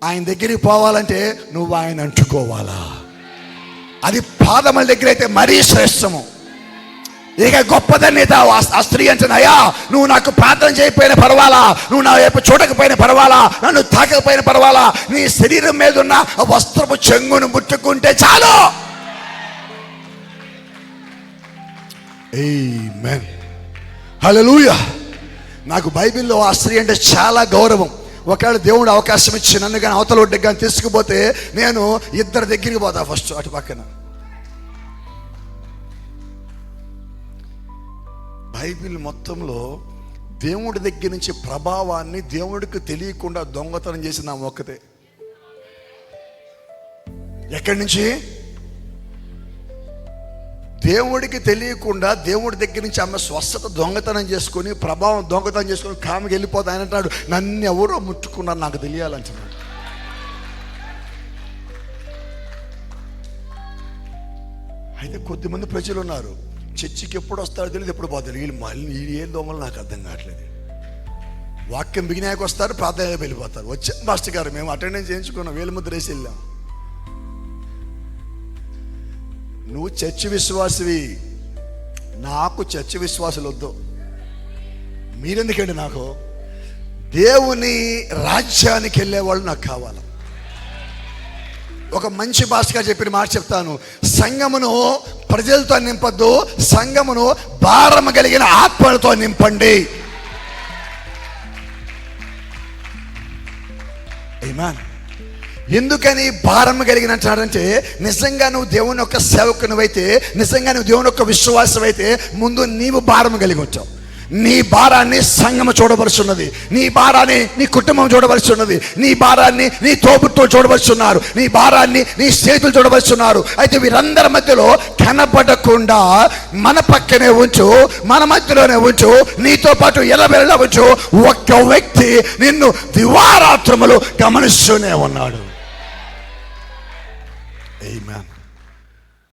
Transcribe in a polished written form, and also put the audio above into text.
ఆయన దగ్గరికి పోవాలంటే నువ్వు ఆయన అంటుకోవాలా. అది పాదముల దగ్గర అయితే మరీ శ్రేష్టము. ఇక గొప్పదని ఆ స్త్రీ అంటున్నాయా, నువ్వు నాకు ప్రార్థన చేయకపోయినా పర్వాలా, నువ్వు నా వైపు చూడకపోయినా పర్వాలా, నన్ను తాకకపోయినా పర్వాలా, నీ శరీరం మీద ఉన్న వస్త్రపు చెంగును ముట్టుకుంటే చాలు. ఆమేన్, హల్లెలూయా. నాకు బైబిల్లో ఆ స్త్రీ అంటే చాలా గౌరవం. ఒకవేళ దేవుడు అవకాశం ఇచ్చి నన్ను కానీ అవతల ఒడ్డుకి కానీ తీసుకుపోతే నేను ఇద్దరి దగ్గరికి పోతా. ఫస్ట్ అటు పక్కన బైబిల్ మొత్తంలో దేవుడి దగ్గర నుంచి ప్రభావాన్ని దేవుడికి తెలియకుండా దొంగతనం చేసిన ఆమె ఒక్కతే. ఎక్కడి నుంచి? దేవుడికి తెలియకుండా దేవుడి దగ్గర నుంచి ఆమె స్వస్థత దొంగతనం చేసుకొని, ప్రభావం దొంగతనం చేసుకొని కామికి వెళ్ళిపోతా. ఆయన అంటాడు, నన్ను ఎవరో ముట్టుకున్నారు నాకు తెలియాలంటున్నాడు. అయితే కొద్దిమంది ప్రజలు ఉన్నారు, చర్చికి ఎప్పుడు వస్తారో తెలియదు, ఎప్పుడు పోతారు. వీళ్ళు మళ్ళీ ఏం దొంగలు నాకు అర్థం కావట్లేదు. వాక్యం బిగినాక వస్తారు, ప్రార్థనగా వెళ్ళిపోతారు. వచ్చాం మాస్టర్ గారు, మేము అటెండెన్స్ చేయించుకున్నాం, వేలు ముద్ర వేసి వెళ్ళాం. నువ్వు చర్చి విశ్వాసివి, నాకు చర్చి విశ్వాసులు వద్దు. మీరెందుకండి? నాకు దేవుని రాజ్యానికి వెళ్ళే వాళ్ళు నాకు కావాలి. ఒక మంచి భాషగా చెప్పిన మాట చెప్తాను, సంఘమును ప్రజలతో నింపద్దు, సంఘమును భారం కలిగిన ఆత్మలతో నింపండి. ఆమేన్. ఎందుకని భారం కలిగినట్టాడంటే, నిజంగా నువ్వు దేవుని యొక్క సేవకునివైతే, నిజంగా నువ్వు దేవుని యొక్క విశ్వాసం అయితే, ముందు నీవు భారం కలిగి ఉంటావు. నీ భారాన్ని సంఘము చూడవలసిన్నది, నీ భారాన్ని నీ కుటుంబం చూడవలసిన్నది, నీ భారాన్ని నీ తోబుట్టులు చూడవలసిన్నారు, నీ భారాన్ని నీ స్నేహితులు చూడవలసిన్నారు. అయితే వీరందరి మధ్యలో కనపడకుండా మన పక్కనే ఉంచు, మన మధ్యలోనే ఉంచు, నీతో పాటు ఎలబెల్ల ఉంచు. ఒక్క వ్యక్తి నిన్ను దివారాత్రములు గమనిస్తూనే ఉన్నాడు. ఆమేన్.